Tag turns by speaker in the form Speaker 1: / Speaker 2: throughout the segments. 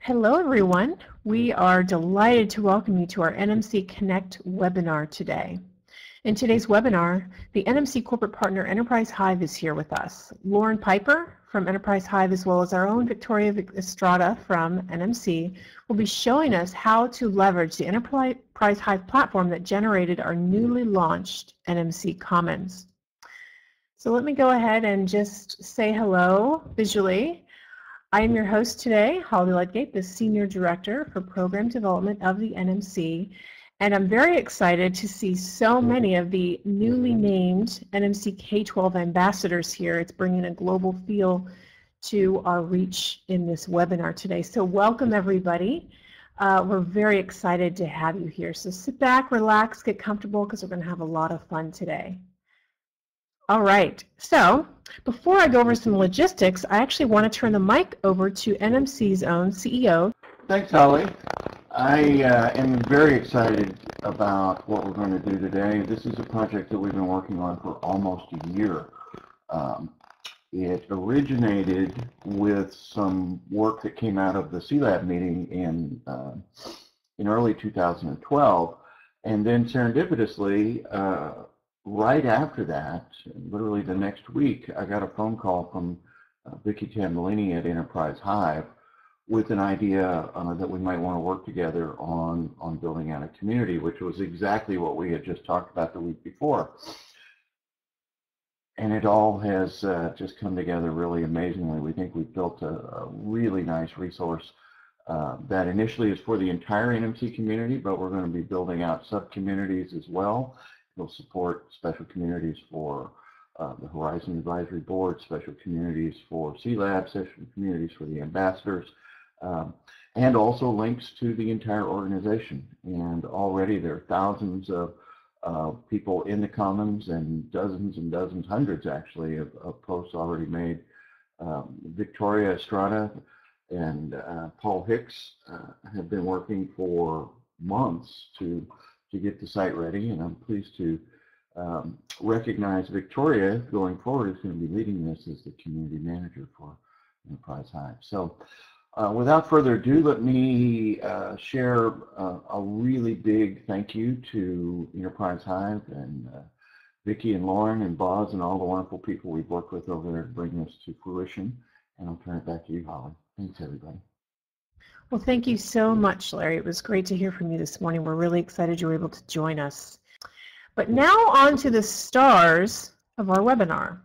Speaker 1: Hello everyone. We are delighted to welcome you to our NMC Connect webinar today. In today's webinar, the NMC Corporate Partner Enterprise Hive is here with us. Lauren Piper from Enterprise Hive, as well as our own Victoria Estrada from NMC, will be showing us how to leverage the Enterprise Hive platform that generated our newly launched NMC Commons. So let me go ahead and just say hello visually. I am your host today, Holly Ludgate, the Senior Director for Program Development of the NMC, and I'm very excited to see so many of the newly named NMC K-12 ambassadors here. It's bringing a global feel to our reach in this webinar today. So welcome everybody. We're very excited to have you here. So sit back, relax, get comfortable, because we're going to have a lot of fun today. All right, so before I go over some logistics, I actually want to turn the mic over to NMC's own CEO.
Speaker 2: Thanks, Holly. I am very excited about what we're going to do today. This is a project that we've been working on for almost a year. It originated with some work that came out of the CLAB meeting in early 2012, and then serendipitously, right after that, literally the next week, I got a phone call from Vicki Tambellini at Enterprise Hive with an idea that we might want to work together on building out a community, which was exactly what we had just talked about the week before. And it all has just come together really amazingly. We think we've built a really nice resource that initially is for the entire NMC community, but we're going to be building out sub-communities as well. It'll support special communities for the Horizon Advisory Board, special communities for CLAB, special communities for the ambassadors, and also links to the entire organization. And already there are thousands of people in the Commons and dozens, hundreds actually, of posts already made. Victoria Estrada and Paul Hicks have been working for months to get the site ready, and I'm pleased to recognize Victoria going forward is going to be leading this as the community manager for Enterprise Hive. So without further ado, let me share a really big thank you to Enterprise Hive and Vicki and Lauren and Boz and all the wonderful people we've worked with over there to bring this to fruition. And I'll turn it back to you, Holly. Thanks, everybody.
Speaker 1: Well, thank you so much, Larry. It was great to hear from you this morning. We're really excited you were able to join us. But now on to the stars of our webinar.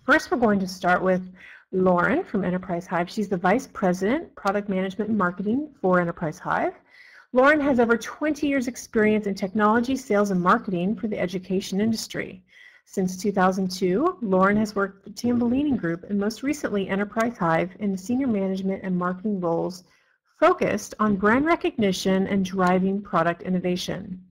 Speaker 1: First, we're going to start with Lauren from Enterprise Hive. She's the Vice President, Product Management and Marketing for Enterprise Hive. Lauren has over 20 years experience in technology, sales, and marketing for the education industry. Since 2002, Lauren has worked for Tambellini Group and most recently Enterprise Hive in the senior management and marketing roles focused on brand recognition and driving product innovation.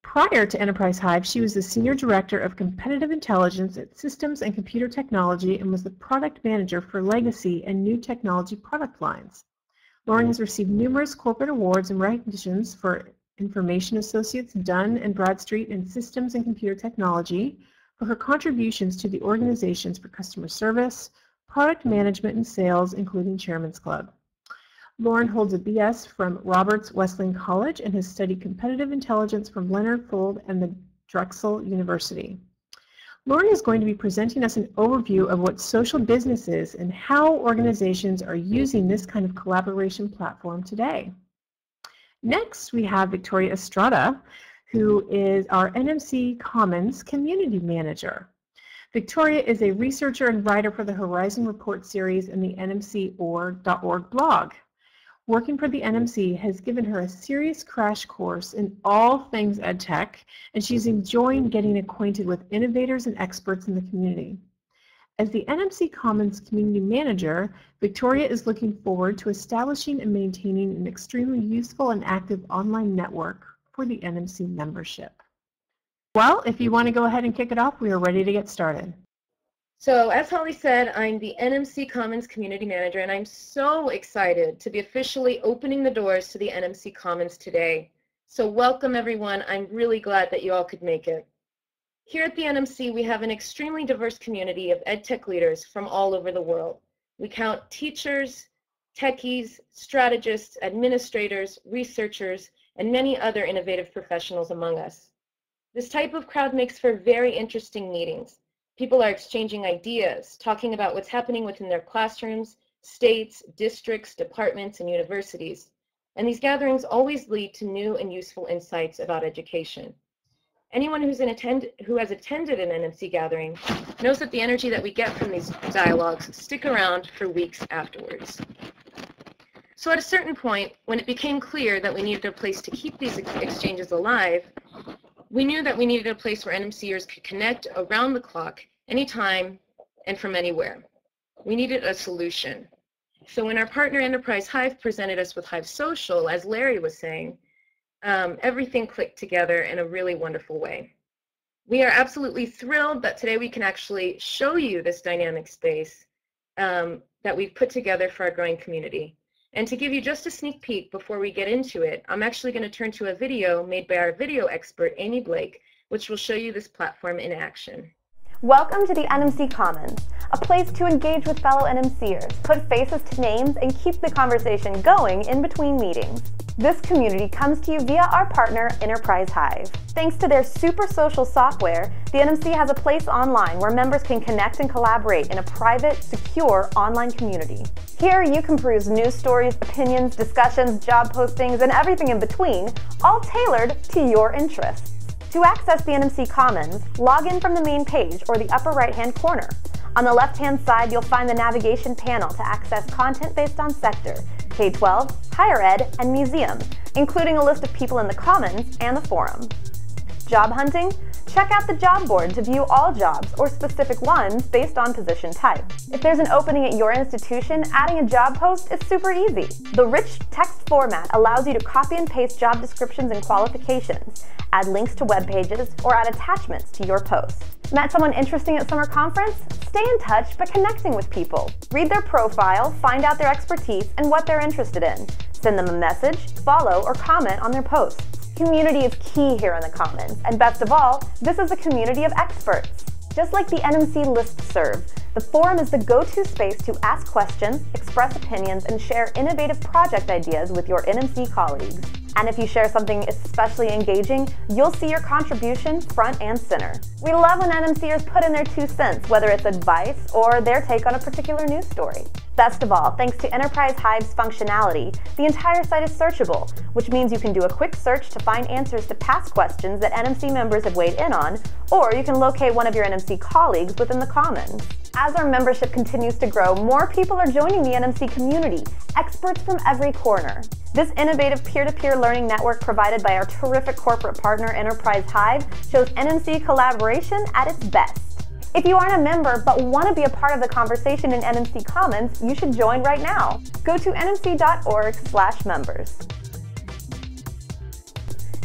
Speaker 1: Prior to Enterprise Hive, she was the Senior Director of Competitive Intelligence at Systems and Computer Technology and was the Product Manager for Legacy and New Technology product lines. Lauren has received numerous corporate awards and recognitions for Information Associates Dunn and Bradstreet in Systems and Computer Technology for her contributions to the organizations for customer service, product management, and sales, including Chairman's Club. Lauren holds a BS from Roberts Wesleyan College and has studied competitive intelligence from Leonard Fuld and the Drexel University. Lauren is going to be presenting us an overview of what social business is and how organizations are using this kind of collaboration platform today. Next, we have Victoria Estrada, who is our NMC Commons Community Manager. Victoria is a researcher and writer for the Horizon Report series and the NMC.org blog. Working for the NMC has given her a serious crash course in all things EdTech, and she's enjoying getting acquainted with innovators and experts in the community. As the NMC Commons Community Manager, Victoria is looking forward to establishing and maintaining an extremely useful and active online network for the NMC membership. Well, if you want to go ahead and kick it off, we are ready to get started.
Speaker 3: So as Holly said, I'm the NMC Commons Community Manager, and I'm so excited to be officially opening the doors to the NMC Commons today. So welcome everyone. I'm really glad that you all could make it. Here at the NMC, we have an extremely diverse community of EdTech leaders from all over the world. We count teachers, techies, strategists, administrators, researchers, and many other innovative professionals among us. This type of crowd makes for very interesting meetings. People are exchanging ideas, talking about what's happening within their classrooms, states, districts, departments, and universities. And these gatherings always lead to new and useful insights about education. Anyone who has attended an NMC gathering knows that the energy that we get from these dialogues stick around for weeks afterwards. So at a certain point, when it became clear that we needed a place to keep these exchanges alive, we knew that we needed a place where NMCers could connect around the clock, anytime, and from anywhere. We needed a solution. So when our partner Enterprise Hive presented us with Hive Social, as Larry was saying, everything clicked together in a really wonderful way. We are absolutely thrilled that today we can actually show you this dynamic space that we've put together for our growing community. And to give you just a sneak peek before we get into it, I'm actually going to turn to a video made by our video expert, Amy Blake, which will show you this platform in action.
Speaker 4: Welcome to the NMC Commons, a place to engage with fellow NMCers, put faces to names, and keep the conversation going in between meetings. This community comes to you via our partner, Enterprise Hive. Thanks to their super social software, the NMC has a place online where members can connect and collaborate in a private, secure online community. Here you can peruse news stories, opinions, discussions, job postings, and everything in between, all tailored to your interests. To access the NMC Commons, log in from the main page or the upper right-hand corner. On the left-hand side, you'll find the navigation panel to access content based on sector, K-12, higher ed, and museum, including a list of people in the Commons and the forum. Job hunting? Check out the job board to view all jobs or specific ones based on position type. If there's an opening at your institution, adding a job post is super easy. The rich text format allows you to copy and paste job descriptions and qualifications, add links to web pages, or add attachments to your post. Met someone interesting at summer conference? Stay in touch by connecting with people. Read their profile, find out their expertise and what they're interested in. Send them a message, follow, or comment on their posts. Community is key here in the Commons, and best of all, this is a community of experts. Just like the NMC listserv, the forum is the go-to space to ask questions, express opinions, and share innovative project ideas with your NMC colleagues. And if you share something especially engaging, you'll see your contribution front and center. We love when NMCers put in their 2 cents, whether it's advice or their take on a particular news story. Best of all, thanks to Enterprise Hive's functionality, the entire site is searchable, which means you can do a quick search to find answers to past questions that NMC members have weighed in on, or you can locate one of your NMC colleagues within the Commons. As our membership continues to grow, more people are joining the NMC community, experts from every corner. This innovative peer-to-peer learning network provided by our terrific corporate partner Enterprise Hive shows NMC collaboration at its best. If you aren't a member but want to be a part of the conversation in NMC Commons, you should join right now. Go to nmc.org/members.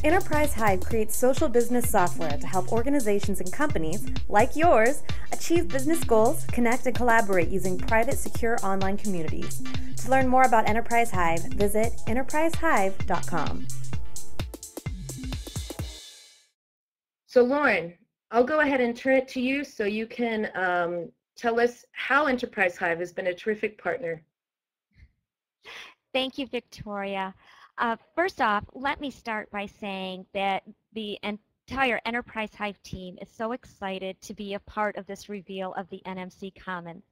Speaker 5: Enterprise Hive creates social business software to help organizations and companies, like yours, achieve business goals, connect and collaborate using private, secure online communities. To learn more about Enterprise Hive, visit enterprisehive.com.
Speaker 3: So Lauren, I'll go ahead and turn it to you so you can tell us how Enterprise Hive has been a terrific partner.
Speaker 6: Thank you, Victoria. First off, let me start by saying that the entire Enterprise Hive team is so excited to be a part of this reveal of the NMC Commons.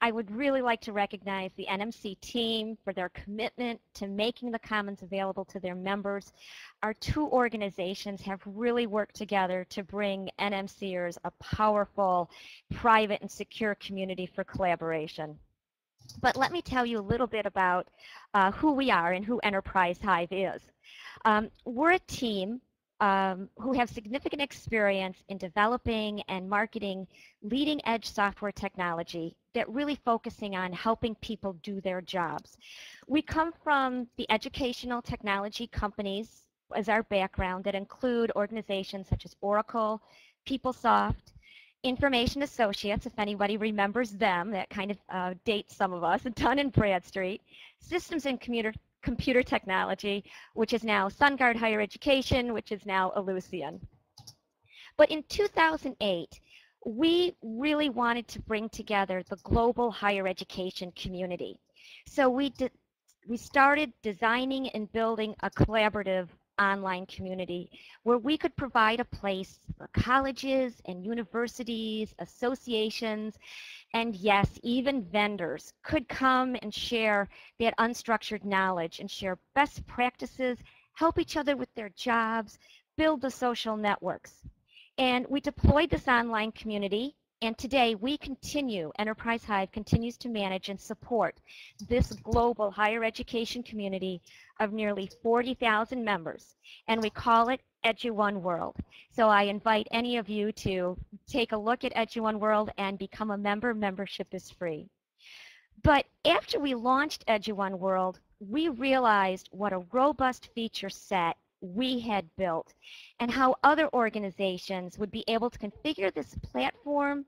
Speaker 6: I would really like to recognize the NMC team for their commitment to making the Commons available to their members. Our 2 organizations have really worked together to bring NMCers a powerful, private, and secure community for collaboration. But let me tell you a little bit about who we are and who Enterprise Hive is. We're a team who have significant experience in developing and marketing leading-edge software technology that really focusing on helping people do their jobs. We come from the educational technology companies as our background that include organizations such as Oracle, PeopleSoft, Information Associates, if anybody remembers them, that kind of dates some of us, Dun & Bradstreet, Systems and Computer Technology, which is now SunGard Higher Education, which is now Ellucian. But in 2008, we really wanted to bring together the global higher education community. So we started designing and building a collaborative online community where we could provide a place for colleges and universities, associations, and yes, even vendors could come and share that unstructured knowledge and share best practices, help each other with their jobs, build the social networks. And we deployed this online community, and today Enterprise Hive continues to manage and support this global higher education community of nearly 40,000 members, and we call it EduOne World. So I invite any of you to take a look at EduOne World and become a member. Membership is free. But after we launched EduOne World, we realized what a robust feature set we had built and how other organizations would be able to configure this platform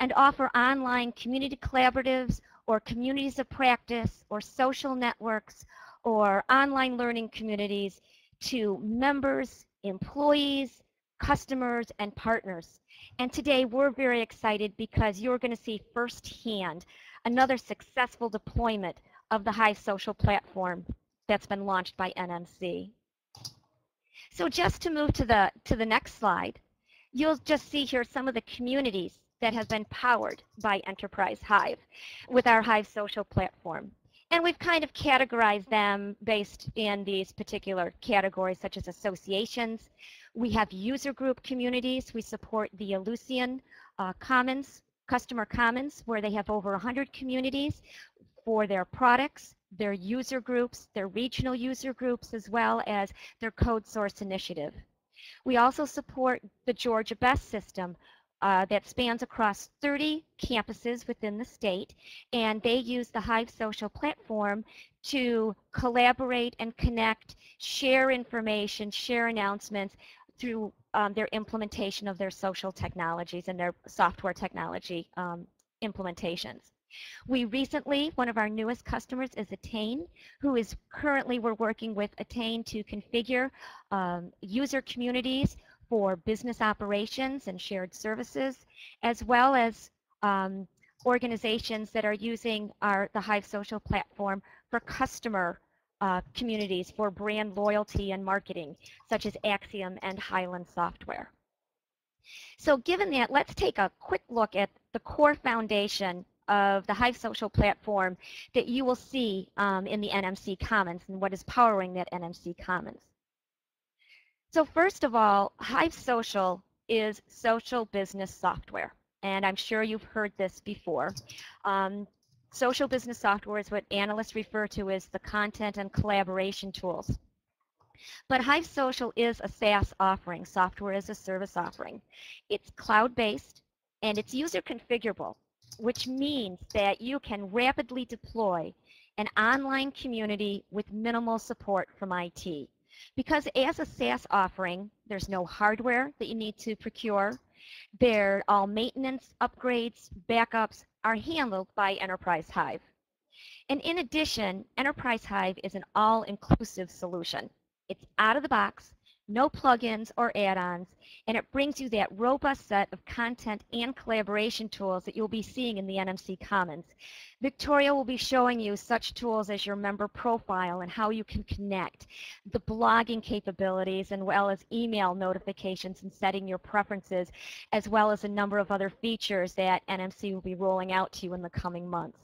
Speaker 6: and offer online community collaboratives or communities of practice or social networks or online learning communities to members, employees, customers, and partners. And today we're very excited because you're going to see firsthand another successful deployment of the Hive social platform that's been launched by NMC. So just to move to the next slide, you'll just see here some of the communities that have been powered by Enterprise Hive with our Hive social platform. And we've kind of categorized them based in these particular categories, such as associations. We have user group communities. We support the Ellucian Commons, Customer Commons, where they have over 100 communities for their products, their user groups, their regional user groups, as well as their code source initiative. We also support the Georgia Best system that spans across 30 campuses within the state, and they use the Hive social platform to collaborate and connect, share information, share announcements through their implementation of their social technologies and their software technology implementations. We recently, one of our newest customers is Attain, who is currently, we're working with Attain to configure user communities for business operations and shared services, as well as organizations that are using the Hive social platform for customer communities for brand loyalty and marketing, such as Axiom and Highland Software. So given that, let's take a quick look at the core foundation of the Hive social platform that you will see in the NMC Commons and what is powering that NMC Commons. So first of all, Hive Social is social business software, and I'm sure you've heard this before. Social business software is what analysts refer to as the content and collaboration tools. But Hive Social is a SaaS offering, software as a service offering. It's cloud-based and it's user configurable, which means that you can rapidly deploy an online community with minimal support from IT. Because as a SaaS offering, there's no hardware that you need to procure. All maintenance, upgrades, backups are handled by Enterprise Hive. And in addition, Enterprise Hive is an all-inclusive solution. It's out of the box, no plugins or add-ons, and it brings you that robust set of content and collaboration tools that you'll be seeing in the NMC Commons. Victoria will be showing you such tools as your member profile and how you can connect, the blogging capabilities, and well as email notifications and setting your preferences, as well as a number of other features that NMC will be rolling out to you in the coming months.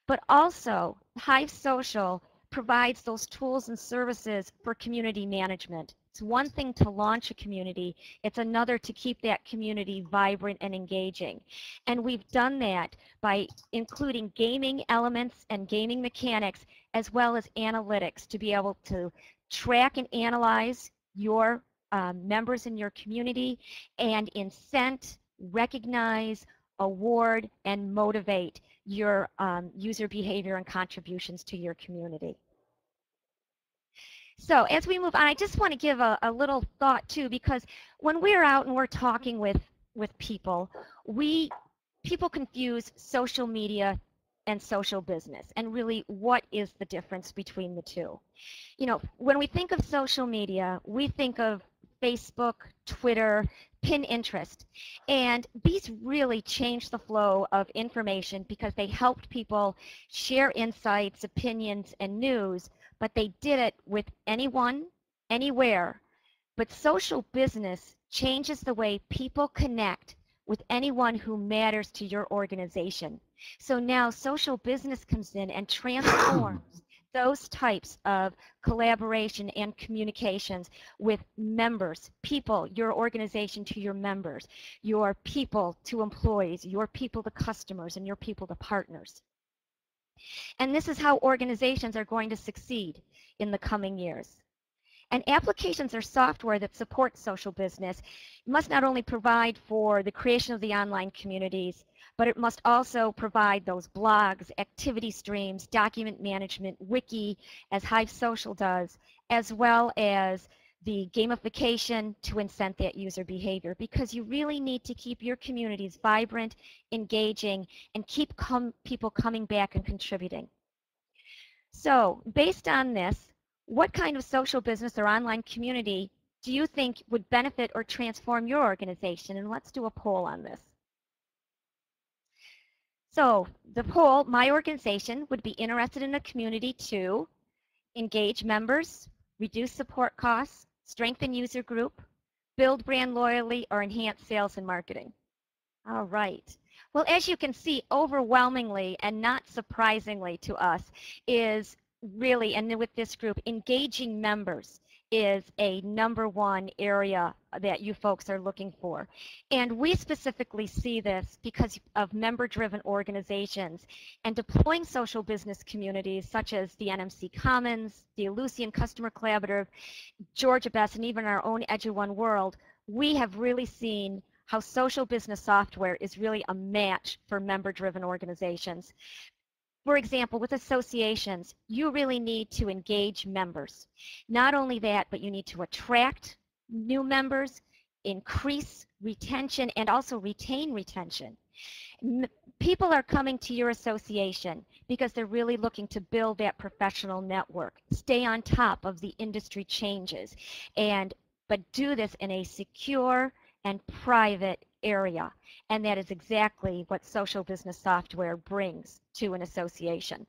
Speaker 6: But also, Hive Social provides those tools and services for community management. It's one thing to launch a community, it's another to keep that community vibrant and engaging. And we've done that by including gaming elements and gaming mechanics, as well as analytics to be able to track and analyze your members in your community and incent, recognize, award, and motivate your user behavior and contributions to your community. So as we move on, I just want to give a little thought too, because when we're out and we're talking with people, people confuse social media and social business, and really what is the difference between the two. You know, when we think of social media, we think of Facebook, Twitter, Pinterest. And these really changed the flow of information because they helped people share insights, opinions, and news, but they did it with anyone, anywhere. But social business changes the way people connect with anyone who matters to your organization. So now social business comes in and transforms those types of collaboration and communications with members, people, your organization to your members, your people to employees, your people to customers, and your people to partners. And this is how organizations are going to succeed in the coming years. And applications or software that support social business must not only provide for the creation of the online communities, but it must also provide those blogs, activity streams, document management, wiki, as Hive Social does, as well as the gamification to incent that user behavior, because you really need to keep your communities vibrant, engaging, and keep people coming back and contributing. So based on this, what kind of social business or online community do you think would benefit or transform your organization? And let's do a poll on this. So the poll, my organization would be interested in a community to engage members, reduce support costs, strengthen user group, build brand loyalty, or enhance sales and marketing. All right. Well, as you can see, overwhelmingly and not surprisingly to us is really, and with this group, engaging members is a #1 area that you folks are looking for. And we specifically see this because of member-driven organizations and deploying social business communities such as the NMC Commons, the Ellucian Customer Collaborative, Georgia Best, and even our own Edu1 World. We have really seen how social business software is really a match for member-driven organizations. For example, with associations, you really need to engage members. Not only that, but you need to attract new members, increase retention, and also retain retention. People are coming to your association because they're really looking to build that professional network, stay on top of the industry changes, but do this in a secure and private area. And that is exactly what social business software brings to an association.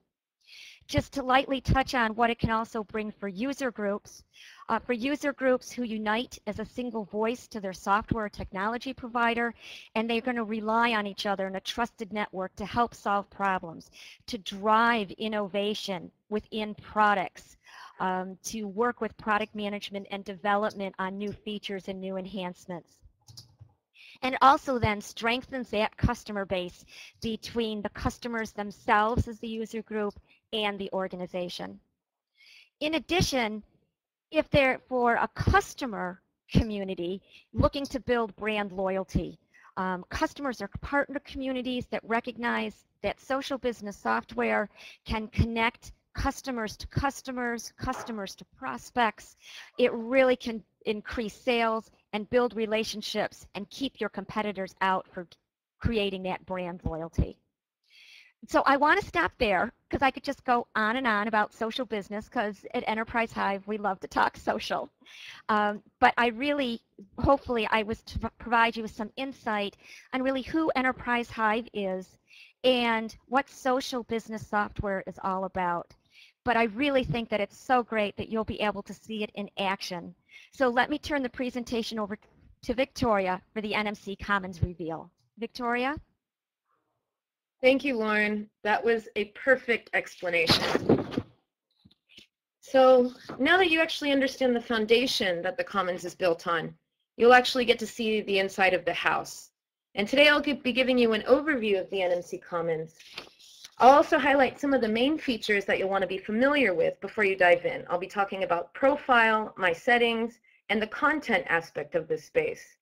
Speaker 6: Just to lightly touch on what it can also bring for user groups who unite as a single voice to their software technology provider, and they're going to rely on each other in a trusted network to help solve problems, to drive innovation within products, to work with product management and development on new features and new enhancements. And also then strengthens that customer base between the customers themselves as the user group and the organization. In addition, if they're for a customer community looking to build brand loyalty, customers are partner communities that recognize that social business software can connect customers to customers, customers to prospects. It really can increase sales and build relationships and keep your competitors out for creating that brand loyalty. So I want to stop there because I could just go on and on about social business, because at Enterprise Hive we love to talk social. But I really, hopefully I was to provide you with some insight on really who Enterprise Hive is and what social business software is all about. But I really think that it's so great that you'll be able to see it in action. So let me turn the presentation over to Victoria for the NMC Commons reveal. Victoria?
Speaker 3: Thank you, Lauren. That was a perfect explanation. So now that you actually understand the foundation that the Commons is built on, you'll actually get to see the inside of the house. And today I'll be giving you an overview of the NMC Commons. I'll also highlight some of the main features that you'll want to be familiar with before you dive in. I'll be talking about profile, my settings, and the content aspect of this space.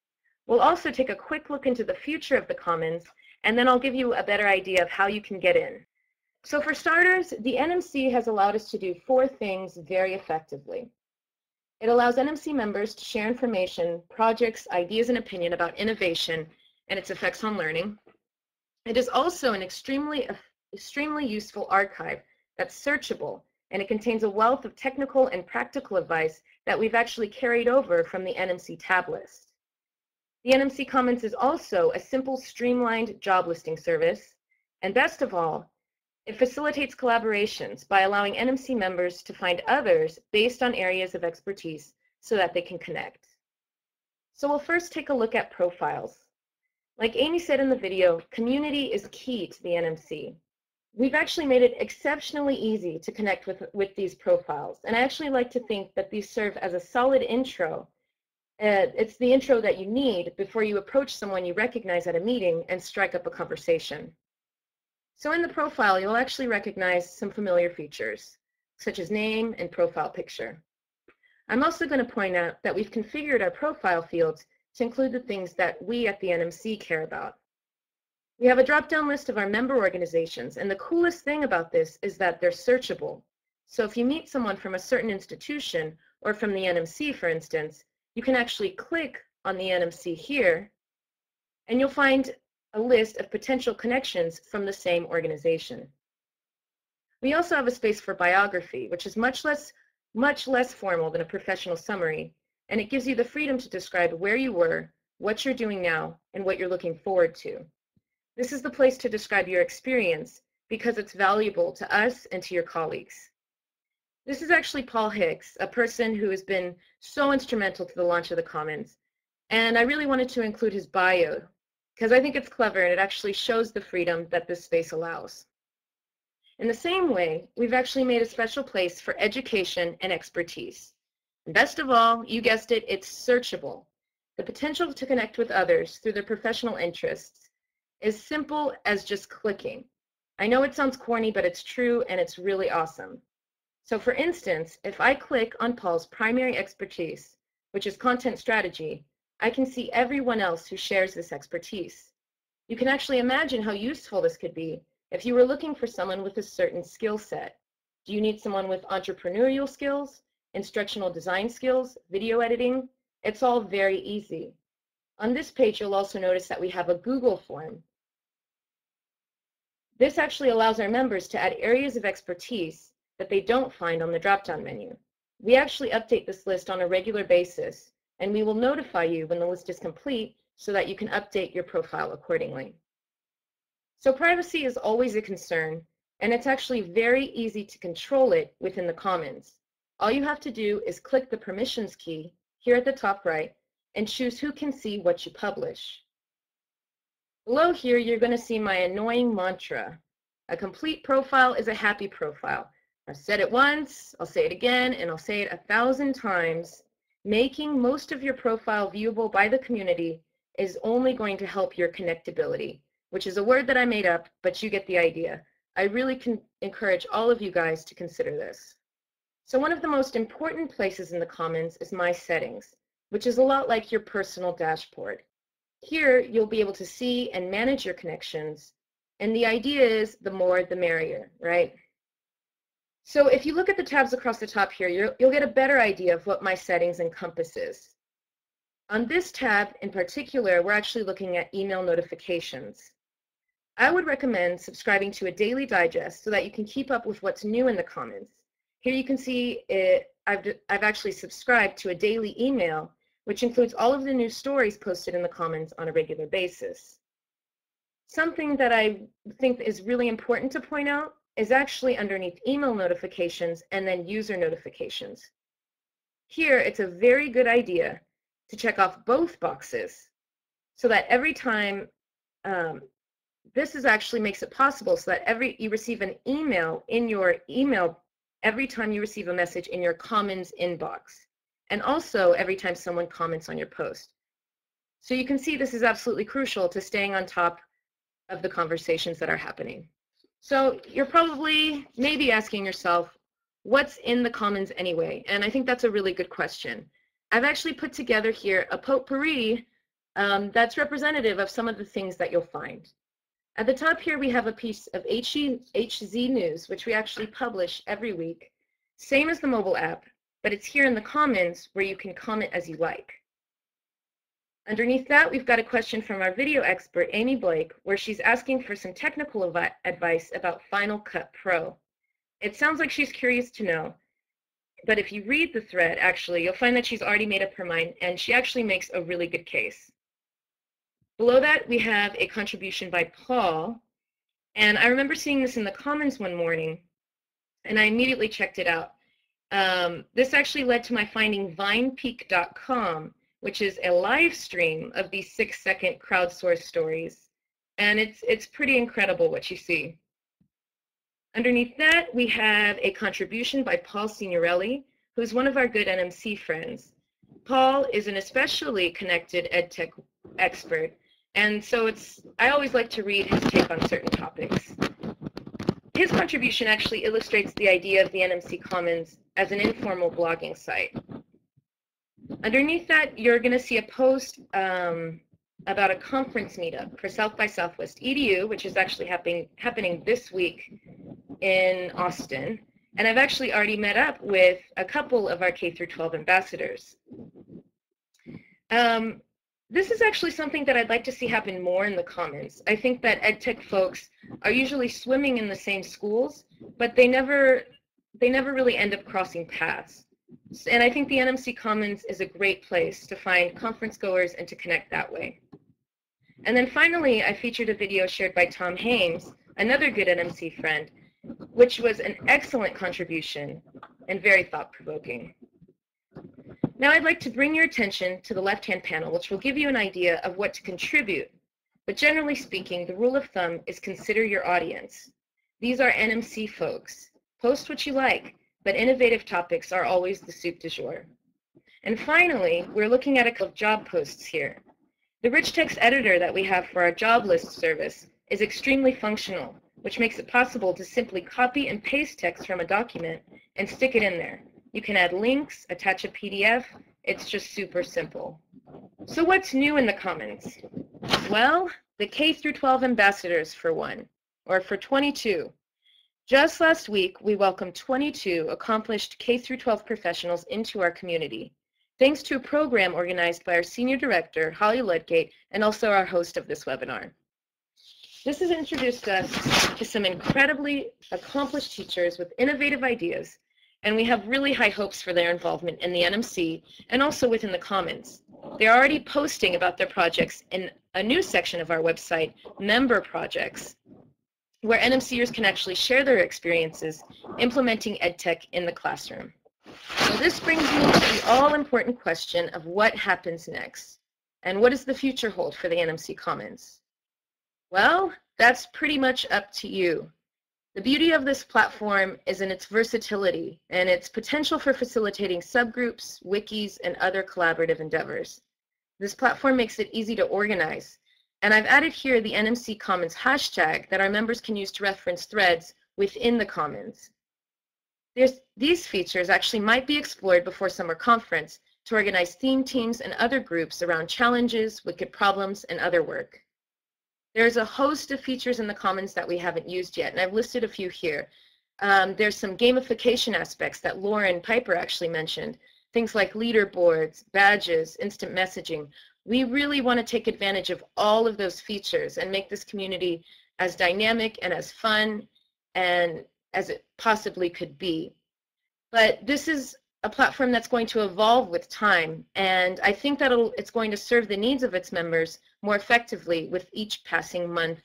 Speaker 3: We'll also take a quick look into the future of the Commons, and then I'll give you a better idea of how you can get in. So for starters, the NMC has allowed us to do 4 things very effectively. It allows NMC members to share information, projects, ideas, and opinion about innovation and its effects on learning. It is also an extremely useful archive that's searchable, and it contains a wealth of technical and practical advice that we've actually carried over from the NMC tab list. The NMC Commons is also a simple, streamlined job listing service, and best of all, it facilitates collaborations by allowing NMC members to find others based on areas of expertise so that they can connect. So we'll first take a look at profiles. Like Amy said in the video, community is key to the NMC. We've actually made it exceptionally easy to connect with these profiles, and I actually like to think that these serve as a solid intro. It's the intro that you need before you approach someone you recognize at a meeting and strike up a conversation. So in the profile, you'll actually recognize some familiar features, such as name and profile picture. I'm also going to point out that we've configured our profile fields to include the things that we at the NMC care about. We have a drop-down list of our member organizations, and the coolest thing about this is that they're searchable. So if you meet someone from a certain institution, or from the NMC, for instance, you can actually click on the NMC here, and you'll find a list of potential connections from the same organization. We also have a space for biography, which is much less formal than a professional summary, and it gives you the freedom to describe where you were, what you're doing now, and what you're looking forward to. This is the place to describe your experience because it's valuable to us and to your colleagues. This is actually Paul Hicks, a person who has been so instrumental to the launch of the Commons, and I really wanted to include his bio because I think it's clever and it actually shows the freedom that this space allows. In the same way, we've actually made a special place for education and expertise. And best of all, you guessed it, it's searchable. The potential to connect with others through their professional interests is simple as just clicking. I know it sounds corny, but it's true and it's really awesome. So for instance, if I click on Paul's primary expertise, which is content strategy, I can see everyone else who shares this expertise. You can actually imagine how useful this could be if you were looking for someone with a certain skill set. Do you need someone with entrepreneurial skills, instructional design skills, video editing? It's all very easy. On this page, you'll also notice that we have a Google form. This actually allows our members to add areas of expertise that they don't find on the drop-down menu. We actually update this list on a regular basis, and we will notify you when the list is complete so that you can update your profile accordingly. So privacy is always a concern, and it's actually very easy to control it within the Commons. All you have to do is click the permissions key here at the top right and choose who can see what you publish. Below here, you're going to see my annoying mantra. A complete profile is a happy profile. I've said it once, I'll say it again, and I'll say it 1,000 times. Making most of your profile viewable by the community is only going to help your connectability, which is a word that I made up, but you get the idea. I really can encourage all of you guys to consider this. So one of the most important places in the Commons is My Settings, which is a lot like your personal dashboard. Here, you'll be able to see and manage your connections, and the idea is the more the merrier, right? So if you look at the tabs across the top here, you'll get a better idea of what My Settings encompasses. On this tab in particular, we're actually looking at email notifications. I would recommend subscribing to a daily digest so that you can keep up with what's new in the Commons. Here you can see I've actually subscribed to a daily email, which includes all of the new stories posted in the Commons on a regular basis. Something that I think is really important to point out is actually underneath email notifications and then user notifications. Here, it's a very good idea to check off both boxes so that every time, this actually makes it possible so that you receive an email in your email every time you receive a message in your Commons inbox, and also every time someone comments on your post. So you can see this is absolutely crucial to staying on top of the conversations that are happening. So you're probably maybe asking yourself, what's in the Commons anyway? And I think that's a really good question. I've actually put together here a potpourri that's representative of some of the things that you'll find. At the top here, we have a piece of HZ News, which we actually publish every week. Same as the mobile app, but it's here in the Commons where you can comment as you like. Underneath that, we've got a question from our video expert, Amy Blake, where she's asking for some technical advice about Final Cut Pro. It sounds like she's curious to know, But if you read the thread, actually, you'll find that she's already made up her mind, and she actually makes a really good case. Below that, we have a contribution by Paul. And I remember seeing this in the Commons one morning, and I immediately checked it out. This actually led to my finding vinepeak.com, which is a live stream of these 6-second crowdsourced stories. And it's pretty incredible what you see. Underneath that, we have a contribution by Paul Signorelli, who's one of our good NMC friends. Paul is an especially connected EdTech expert, and so I always like to read his take on certain topics. His contribution actually illustrates the idea of the NMC Commons as an informal blogging site. Underneath that, you're going to see a post about a conference meetup for South by Southwest EDU, which is actually happening this week in Austin. And I've actually already met up with a couple of our K-12 ambassadors. This is actually something that I'd like to see happen more in the Commons. I think that EdTech folks are usually swimming in the same schools, but they never really end up crossing paths. And I think the NMC Commons is a great place to find conference goers and to connect that way. And then finally, I featured a video shared by Tom Hames, another good NMC friend, which was an excellent contribution and very thought-provoking. Now I'd like to bring your attention to the left-hand panel, which will give you an idea of what to contribute. But generally speaking, the rule of thumb is consider your audience. These are NMC folks. Post what you like, but innovative topics are always the soup du jour. And finally, we're looking at a couple of job posts here. The rich text editor that we have for our job list service is extremely functional, which makes it possible to simply copy and paste text from a document and stick it in there. You can add links, attach a PDF. It's just super simple. So what's new in the Commons? Well, the K-12 ambassadors for one, or for 22. Just last week, we welcomed 22 accomplished K-12 professionals into our community, thanks to a program organized by our Senior Director, Holly Ludgate, and also our host of this webinar. This has introduced us to some incredibly accomplished teachers with innovative ideas, and we have really high hopes for their involvement in the NMC and also within the Commons. They're already posting about their projects in a new section of our website, Member Projects, where NMCers can actually share their experiences implementing EdTech in the classroom. So this brings me to the all-important question of what happens next, and what does the future hold for the NMC Commons? Well, that's pretty much up to you. The beauty of this platform is in its versatility and its potential for facilitating subgroups, wikis, and other collaborative endeavors. This platform makes it easy to organize, and I've added here the NMC Commons hashtag that our members can use to reference threads within the Commons. These features actually might be explored before summer conference to organize theme teams and other groups around challenges, wicked problems, and other work. There's a host of features in the Commons that we haven't used yet, and I've listed a few here. There's some gamification aspects that Lauren Piper actually mentioned, things like leaderboards, badges, instant messaging. We really want to take advantage of all of those features and make this community as dynamic and as fun and as it possibly could be. But this is a platform that's going to evolve with time, and I think that it's going to serve the needs of its members more effectively with each passing month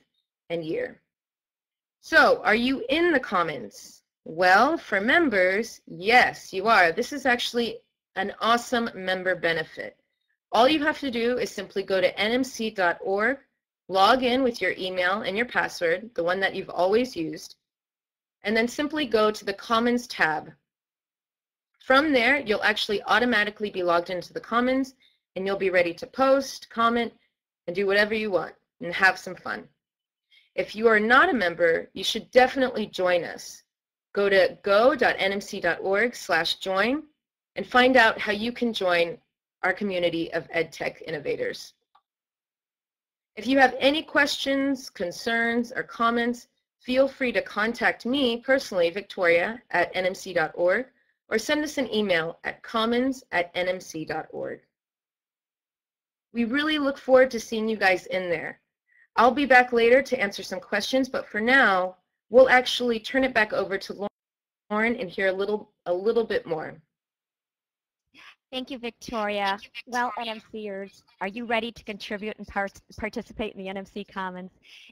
Speaker 3: and year. So, are you in the Commons? Well, for members, yes, you are. This is actually an awesome member benefit. All you have to do is simply go to nmc.org, log in with your email and your password, the one that you've always used, and then simply go to the Commons tab. From there, you'll actually automatically be logged into the Commons, and you'll be ready to post, comment, and do whatever you want and have some fun. If you are not a member, you should definitely join us. Go to go.nmc.org/join and find out how you can join our community of EdTech innovators. If you have any questions, concerns, or comments, feel free to contact me personally, Victoria, at nmc.org, or send us an email at commons@nmc.org. We really look forward to seeing you guys in there. I'll be back later to answer some questions, but for now, we'll actually turn it back over to Lauren and hear a little bit more.
Speaker 6: Thank you, Victoria. Well, NMCers, are you ready to contribute and participate in the NMC Commons?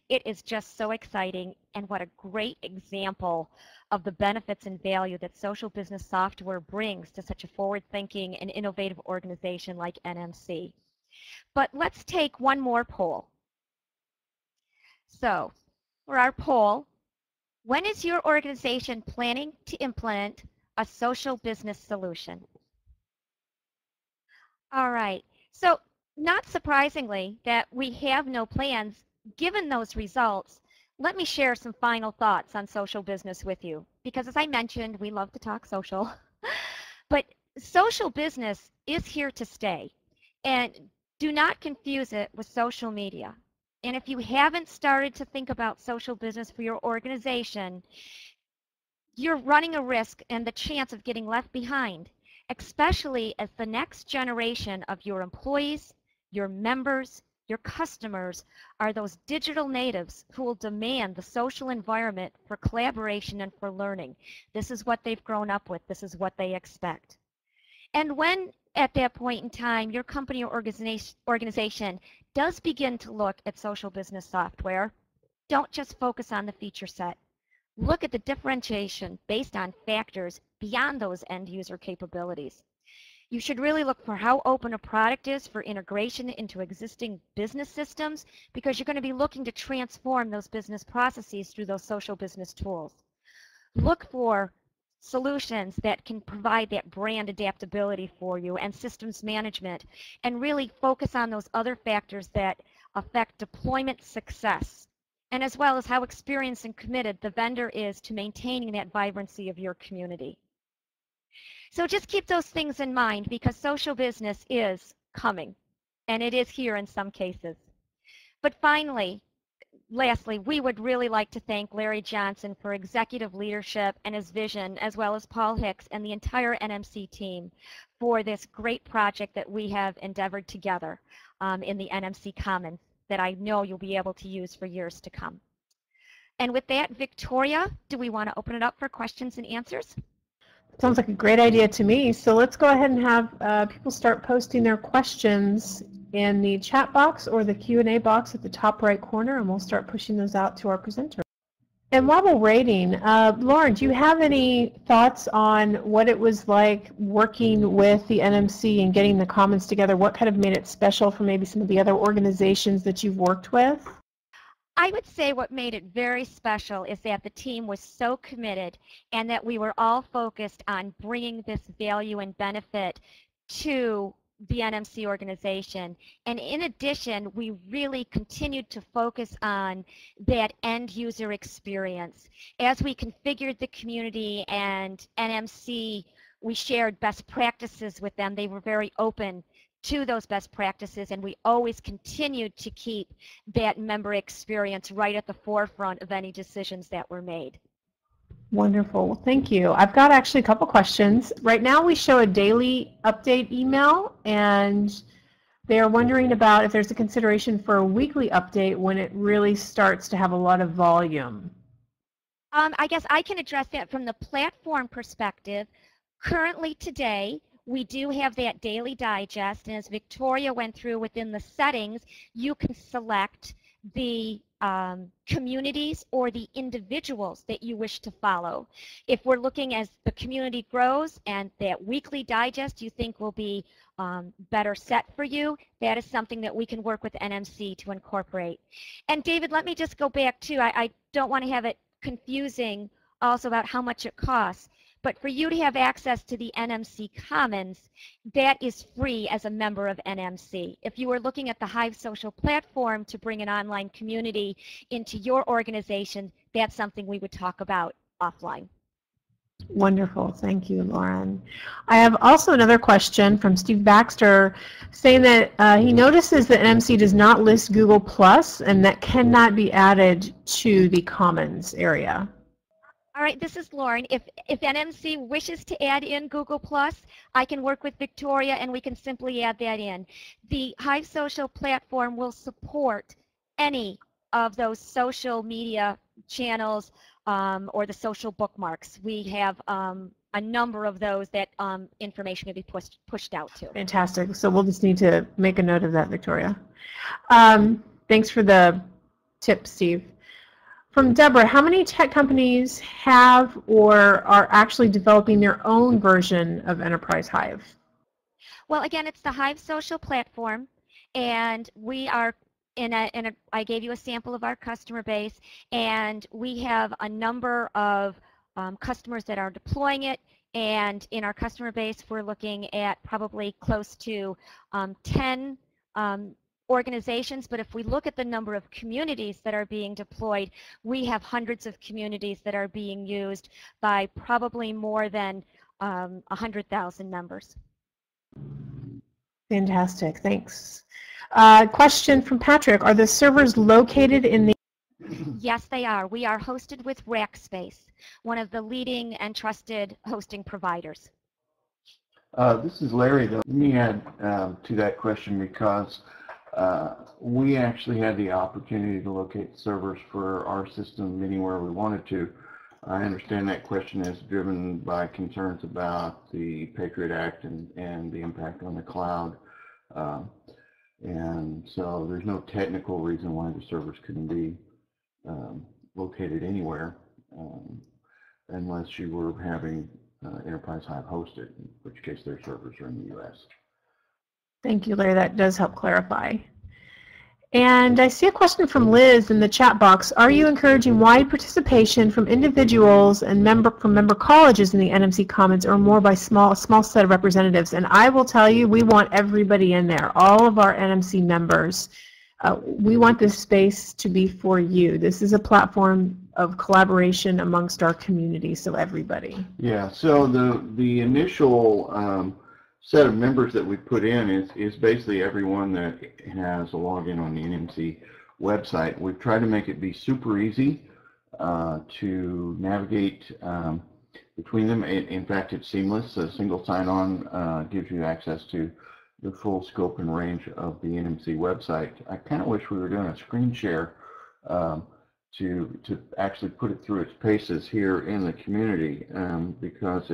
Speaker 6: It is just so exciting, and what a great example of the benefits and value that social business software brings to such a forward-thinking and innovative organization like NMC. But let's take one more poll. So, for our poll, when is your organization planning to implement a social business solution? All right. So, not surprisingly that we have no plans, given those results, let me share some final thoughts on social business with you. Because as I mentioned, we love to talk social. But social business is here to stay. And do not confuse it with social media. And if you haven't started to think about social business for your organization, you're running a risk and the chance of getting left behind, especially as the next generation of your employees, your members, your customers are those digital natives who will demand the social environment for collaboration and for learning. This is what they've grown up with. This is what they expect. And when at that point in time your company or organization does begin to look at social business software, don't just focus on the feature set. Look at the differentiation based on factors beyond those end user capabilities. You should really look for how open a product is for integration into existing business systems, because you're going to be looking to transform those business processes through those social business tools. Look for solutions that can provide that brand adaptability for you and systems management, and really focus on those other factors that affect deployment success, and as well as how experienced and committed the vendor is to maintaining that vibrancy of your community. So just keep those things in mind, because social business is coming, and it is here in some cases. But finally, lastly, we would really like to thank Larry Johnson for executive leadership and his vision, as well as Paul Hicks and the entire NMC team for this great project that we have endeavored together in the NMC Commons that I know you'll be able to use for years to come. And with that, Victoria, do we want to open it up for questions and answers?
Speaker 1: Sounds like a great idea to me. So let's go ahead and have people start posting their questions in the chat box or the Q&A box at the top right corner, and we'll start pushing those out to our presenter. And while we're waiting, Lauren, do you have any thoughts on what it was like working with the NMC and getting the Commons together? What kind of made it special for maybe some of the other organizations that you've worked with?
Speaker 6: I would say what made it very special is that the team was so committed and that we were all focused on bringing this value and benefit to the NMC organization. And in addition, we really continued to focus on that end user experience. As we configured the community and NMC, we shared best practices with them. They were very open to those best practices, and we always continued to keep that member experience right at the forefront of any decisions that were made.
Speaker 1: Wonderful. Well, thank you. I've got actually a couple questions. Right now we show a daily update email, and they are wondering about if there's a consideration for a weekly update when it really starts to have a lot of volume.
Speaker 6: I guess I can address that from the platform perspective. Currently today, we do have that daily digest, and as Victoria went through within the settings, you can select the communities or the individuals that you wish to follow. If we're looking as the community grows and that weekly digest you think will be better set for you, that is something that we can work with NMC to incorporate. And David, let me just go back to, I don't want to have it confusing also about how much it costs. But for you to have access to the NMC Commons, that is free as a member of NMC. If you were looking at the Hive social platform to bring an online community into your organization, that's something we would talk about offline.
Speaker 1: Wonderful. Thank you, Lauren. I have also another question from Steve Baxter saying that he notices that NMC does not list Google Plus, and that cannot be added to the Commons area.
Speaker 6: All right, this is Lauren. If NMC wishes to add in Google+, I can work with Victoria and we can simply add that in. The Hive Social platform will support any of those social media channels or the social bookmarks. We have a number of those that information can be pushed out to.
Speaker 1: Fantastic. So we'll just need to make a note of that, Victoria. Thanks for the tip, Steve. From Deborah, how many tech companies have or are actually developing their own version of Enterprise Hive?
Speaker 6: Well, again, it's the Hive social platform, and we are I gave you a sample of our customer base, and we have a number of customers that are deploying it, and in our customer base, we're looking at probably close to 10 organizations, but if we look at the number of communities that are being deployed, we have hundreds of communities that are being used by probably more than 100,000 members.
Speaker 1: Fantastic, thanks. Question from Patrick, are the servers located in the...
Speaker 6: Yes, they are. We are hosted with Rackspace, one of the leading and trusted hosting providers.
Speaker 2: This is Larry, though. Let me add to that question, because we actually had the opportunity to locate servers for our system anywhere we wanted to. I understand that question is driven by concerns about the Patriot Act and the impact on the cloud. And so there's no technical reason why the servers couldn't be located anywhere unless you were having Enterprise Hive hosted, in which case their servers are in the US.
Speaker 1: Thank you, Larry. That does help clarify. And I see a question from Liz in the chat box. Are you encouraging wide participation from individuals and from member colleges in the NMC Commons, or more by a small set of representatives? And I will tell you, we want everybody in there, all of our NMC members. We want this space to be for you. This is a platform of collaboration amongst our community, so everybody.
Speaker 2: Yeah, so the initial set of members that we put in is basically everyone that has a login on the NMC website. We've tried to make it be super easy to navigate between them. In fact, it's seamless. A single sign-on gives you access to the full scope and range of the NMC website. I kind of wish we were doing a screen share to actually put it through its paces here in the community, because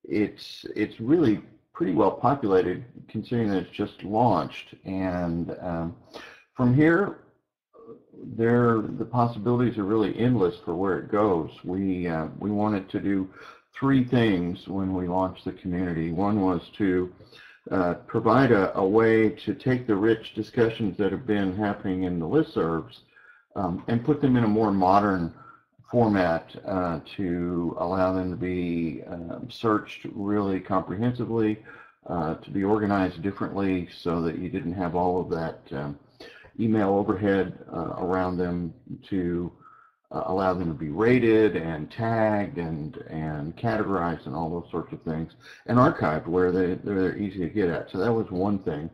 Speaker 2: it's really pretty well populated, considering that it's just launched. And from here, the possibilities are really endless for where it goes. We wanted to do three things when we launched the community. One was to provide a way to take the rich discussions that have been happening in the listservs and put them in a more modern format to allow them to be searched really comprehensively, to be organized differently, so that you didn't have all of that email overhead around them, to allow them to be rated and tagged and categorized and all those sorts of things, and archived where they're easy to get at. So that was one thing.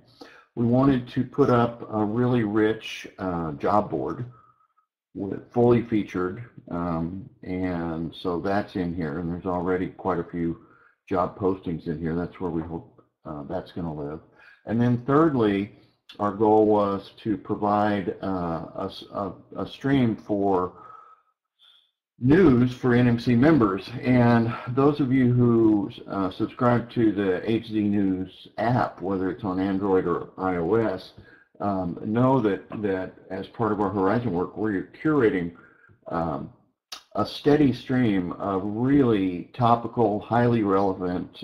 Speaker 2: We wanted to put up a really rich job board, fully featured, and so that's in here, and there's already quite a few job postings in here. That's where we hope that's going to live. And then thirdly, our goal was to provide a stream for news for NMC members. And those of you who subscribe to the HD News app, whether it's on Android or iOS, know that as part of our Horizon work, we're curating a steady stream of really topical, highly relevant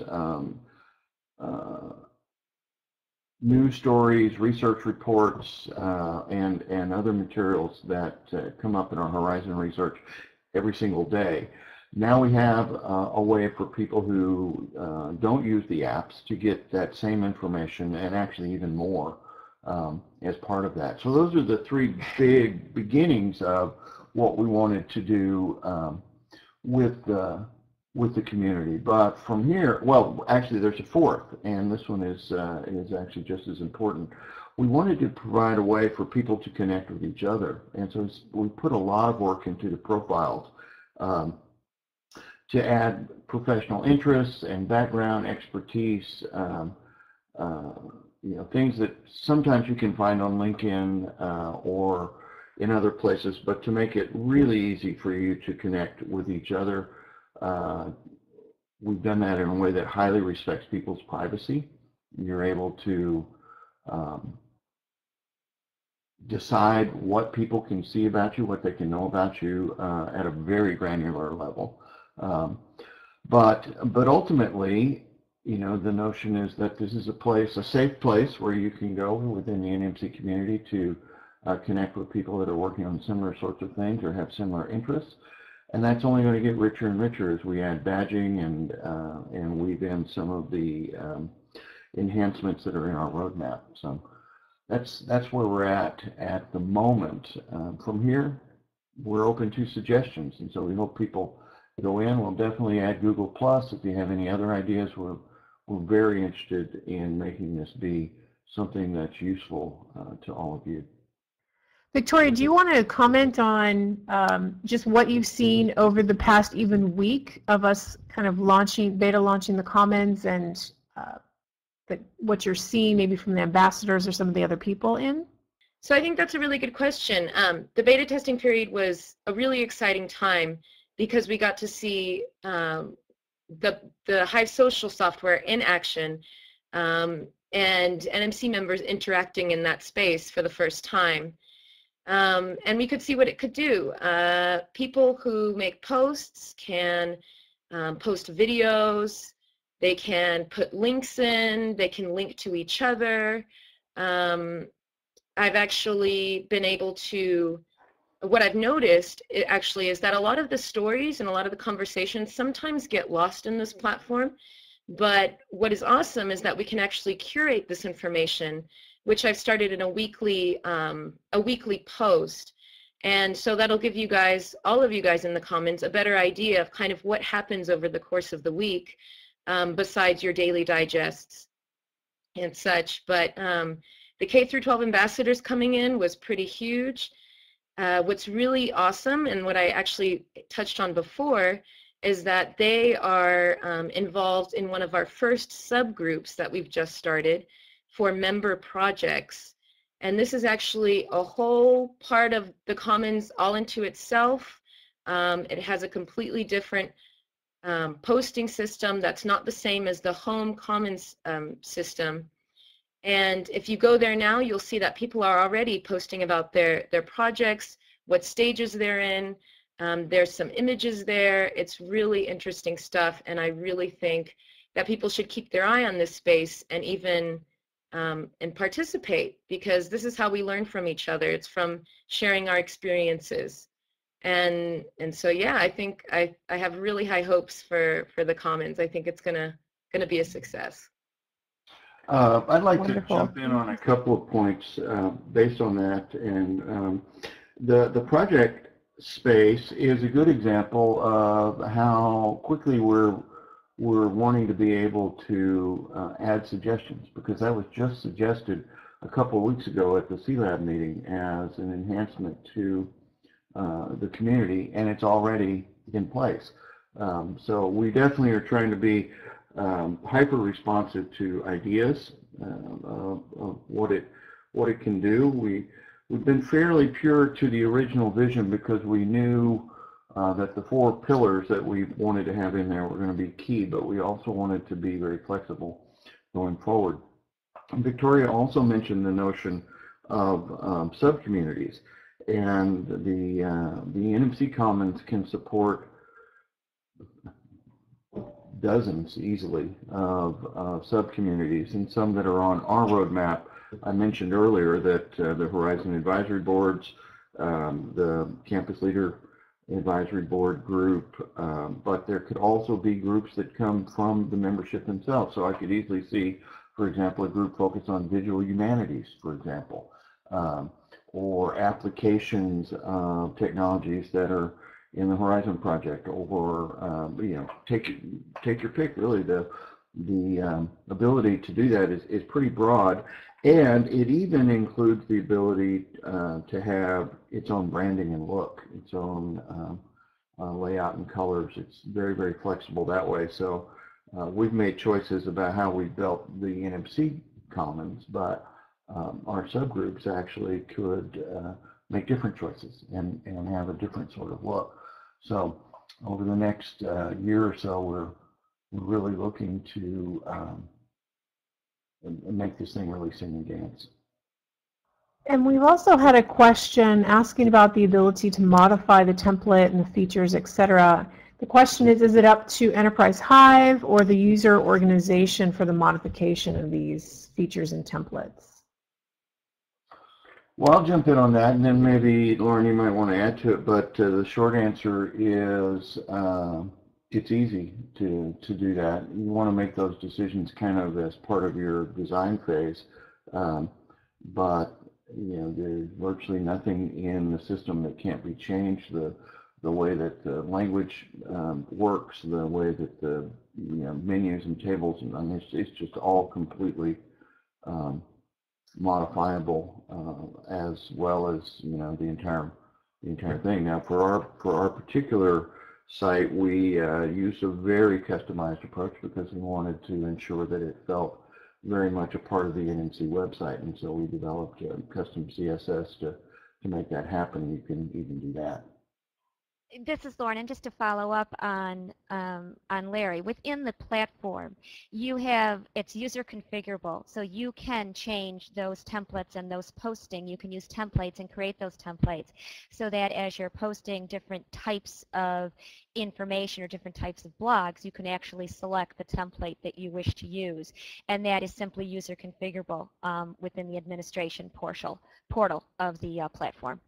Speaker 2: news stories, research reports, and other materials that come up in our Horizon research every single day. Now we have a way for people who don't use the apps to get that same information, and actually even more as part of that. So those are the three big beginnings of what we wanted to do with the community. But from here, well, actually there's a fourth, and this one is actually just as important. We wanted to provide a way for people to connect with each other, and so we put a lot of work into the profiles to add professional interests and background expertise, you know, things that sometimes you can find on LinkedIn or in other places, but to make it really easy for you to connect with each other, we've done that in a way that highly respects people's privacy. You're able to decide what people can see about you, what they can know about you at a very granular level. But ultimately, you know, the notion is that this is a place, a safe place where you can go within the NMC community to connect with people that are working on similar sorts of things or have similar interests. And that's only going to get richer and richer as we add badging and weave in some of the enhancements that are in our roadmap. So that's where we're at the moment. From here, we're open to suggestions, and so we hope people go in. We'll definitely add Google+. If you have any other ideas, we're very interested in making this be something that's useful to all of you.
Speaker 1: Victoria, do you want to comment on just what you've seen over the past even week of us kind of beta launching the Commons, and what you're seeing maybe from the ambassadors or some of the other people in?
Speaker 3: So I think that's a really good question. The beta testing period was a really exciting time because we got to see the Hive social software in action and NMC members interacting in that space for the first time. And we could see what it could do. People who make posts can post videos, they can put links in, they can link to each other. I've actually been able to, what I've noticed actually is that a lot of the stories and a lot of the conversations sometimes get lost in this platform. But what is awesome is that we can actually curate this information, which I've started in a weekly post. And so that'll give you guys, all of you guys in the Commons, a better idea of kind of what happens over the course of the week, besides your daily digests and such. But the K-12 ambassadors coming in was pretty huge. What's really awesome, and what I actually touched on before, is that they are involved in one of our first subgroups that we've just started for member projects. And this is actually a whole part of the Commons all into itself. It has a completely different posting system that's not the same as the home Commons system. And if you go there now, you'll see that people are already posting about their projects, what stages they're in. There's some images there. It's really interesting stuff, and I really think that people should keep their eye on this space and even and participate, because this is how we learn from each other. It's from sharing our experiences. And so yeah, I think I have really high hopes for the Commons. I think it's gonna be a success.
Speaker 2: I'd like
Speaker 1: Wonderful.
Speaker 2: to jump in on a couple of points based on that, and the project space is a good example of how quickly we're wanting to be able to add suggestions, because that was just suggested a couple of weeks ago at the C-Lab meeting as an enhancement to the community, and it's already in place. So we definitely are trying to be hyper responsive to ideas of what it can do. We've been fairly pure to the original vision because we knew that the 4 pillars that we wanted to have in there were going to be key, but we also wanted to be very flexible going forward. Victoria also mentioned the notion of subcommunities, and the NMC Commons can support dozens easily of subcommunities, and some that are on our roadmap. I mentioned earlier that the Horizon Advisory Boards, the Campus Leader Advisory Board group, but there could also be groups that come from the membership themselves. So I could easily see, for example, a group focused on visual humanities, for example, or applications of technologies that are in the Horizon Project, or you know, take your pick. Really, the ability to do that is pretty broad, and it even includes the ability to have its own branding and look, its own layout and colors. It's very, very flexible that way. So we've made choices about how we built the NMC Commons, but our subgroups actually could make different choices and have a different sort of look. So over the next year or so, we're really looking to make this thing really sing and dance.
Speaker 1: And we've also had a question asking about the ability to modify the template and the features, etc. The question is it up to Enterprise Hive or the user organization for the modification of these features and templates?
Speaker 2: Well, I'll jump in on that, and then maybe, Lauren, you might want to add to it, but the short answer is it's easy to do that. You want to make those decisions kind of as part of your design phase, but there's virtually nothing in the system that can't be changed. The way that the language works, the way that the menus and tables, and it's just all completely modifiable, as well as the entire thing. Now, for our particular site, we used a very customized approach because we wanted to ensure that it felt very much a part of the NMC website, and so we developed a custom CSS to make that happen. You can even do that.
Speaker 6: This is Lauren, and just to follow up on Larry, within the platform, it's user configurable, so you can change those templates and those posting. You can use templates and create those templates so that as you're posting different types of information or different types of blogs, you can actually select the template that you wish to use, and that is simply user configurable within the administration portal of the platform.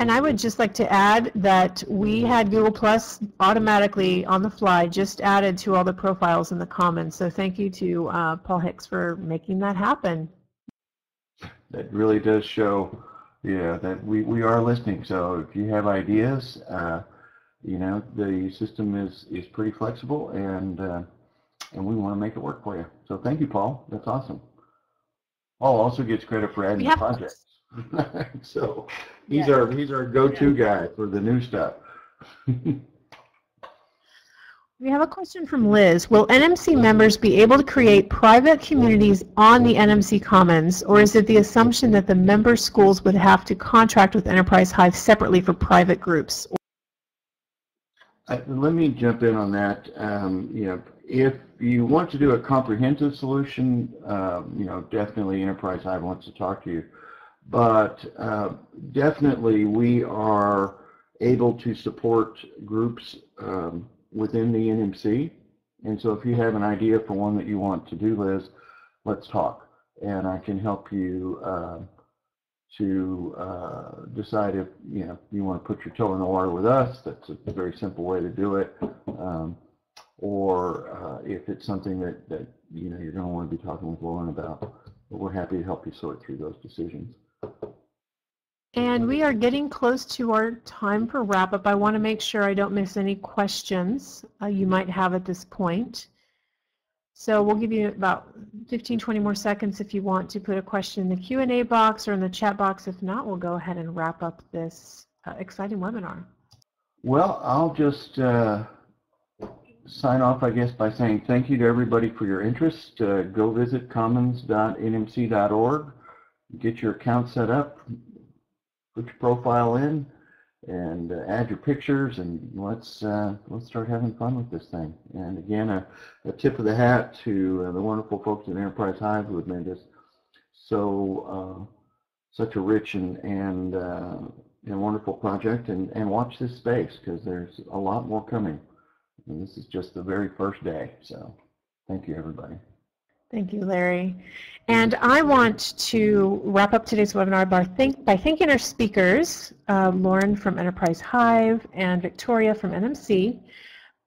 Speaker 1: And I would just like to add that we had Google Plus automatically on the fly just added to all the profiles in the Commons. So thank you to Paul Hicks for making that happen.
Speaker 2: That really does show, that we are listening. So if you have ideas, the system is pretty flexible, and we want to make it work for you. So thank you, Paul. That's awesome. Paul also gets credit for adding projects. So he's our go-to guy for the new stuff.
Speaker 1: We have a question from Liz. Will NMC members be able to create private communities on the NMC Commons, or is it the assumption that the member schools would have to contract with Enterprise Hive separately for private groups?
Speaker 2: Let me jump in on that. If you want to do a comprehensive solution, definitely Enterprise Hive wants to talk to you. But definitely we are able to support groups within the NMC. And so if you have an idea for one that you want to do, Liz, let's talk. And I can help you to decide if you want to put your toe in the water with us. That's a very simple way to do it. Or if it's something that you're going to want to be talking with Lauren about. But we're happy to help you sort through those decisions.
Speaker 1: And we are getting close to our time for wrap-up. I want to make sure I don't miss any questions you might have at this point. So we'll give you about 15-20 more seconds if you want to put a question in the Q&A box or in the chat box. If not, we'll go ahead and wrap up this exciting webinar.
Speaker 2: Well, I'll just sign off, I guess, by saying thank you to everybody for your interest. Go visit commons.nmc.org, get your account set up, put your profile in, and add your pictures, and let's start having fun with this thing. And again, a tip of the hat to the wonderful folks at Enterprise Hive who have made this such a rich and wonderful project. And watch this space, because there's a lot more coming. And this is just the very first day. So thank you, everybody.
Speaker 1: Thank you, Larry. And I want to wrap up today's webinar by thanking our speakers, Lauren from Enterprise Hive and Victoria from NMC,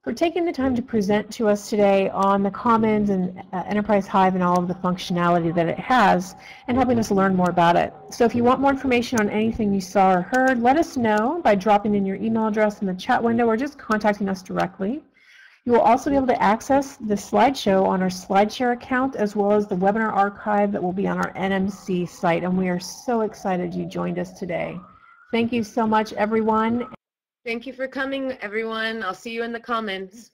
Speaker 1: for taking the time to present to us today on the Commons and Enterprise Hive and all of the functionality that it has, and helping us learn more about it. So if you want more information on anything you saw or heard, let us know by dropping in your email address in the chat window or just contacting us directly. You will also be able to access the slideshow on our SlideShare account, as well as the webinar archive that will be on our NMC site. And we are so excited you joined us today. Thank you so much, everyone.
Speaker 3: Thank you for coming, everyone. I'll see you in the comments.